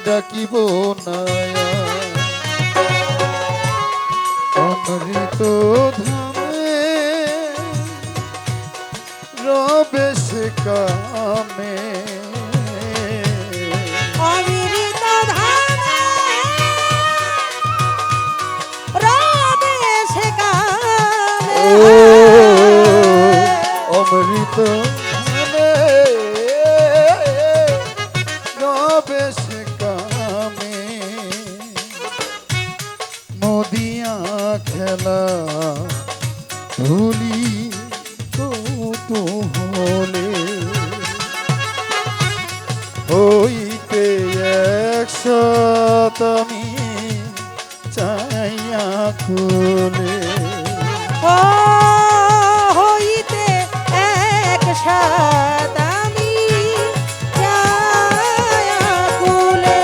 ডাকিব নায়া অমৃত ধামে রবে সে কামে অমৃত ধামে রবে সে কামে অমৃত ধামে রবে সে কামে নদিয়া খেলা ধুলি হলে হইতে একসাথ আমি চাইয়া খুলে ও হইতে একসাথ আমি যাইয়া কুলে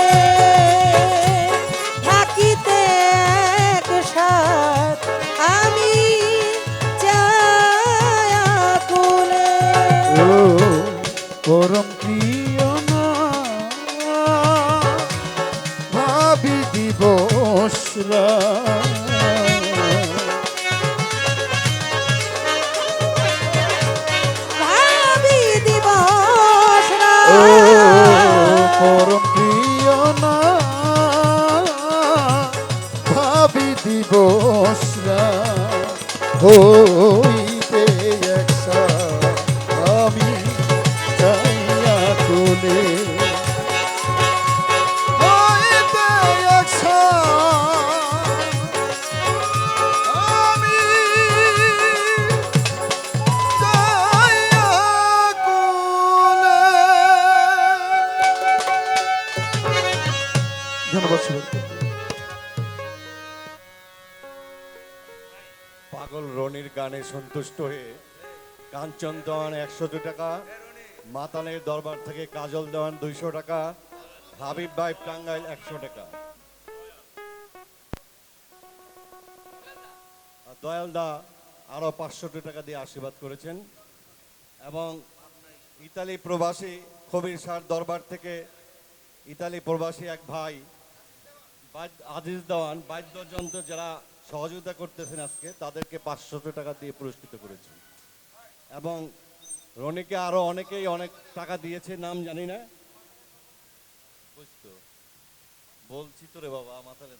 থাকিতে একসাথ আমি যাইয়া কুলে ও পরম প্রিয় না ভাবি দিবসরা ভাবি দিবস ও পরম প্রিয় না ভাবি দিবসরা হইতে একসাথ আমি চাইয়া তুলে হইতে একসাথ আমি চাইয়া তুলে। ধন্যবাদ সবাইকে। পাগল রনির গানে সন্তুষ্ট হয়ে কাঞ্চন দেওয়ান 100 টাকা, মাতালের দরবার থেকে কাজল দেওয়ান 200 টাকা, হাবিব ভাই টাঙ্গাইল 100 টাকা, আর দয়াল দা আরো 500 টাকা দিয়ে আশীর্বাদ করেছেন। এবং ইতালি প্রবাসী কবির শাহর দরবার থেকে ইতালি প্রবাসী এক ভাই আজিজ দেওয়ান বাদ্যযন্ত্র যারা সহযোগিতা করতেছেন আজকে তাদেরকে 500 টাকা দিয়ে পুরস্কৃত করেছেন। এবং রনিকে আরো অনেকেই অনেক টাকা দিয়েছে, নাম জানি না, বুঝতো বলছি তো রে বাবা মাথায়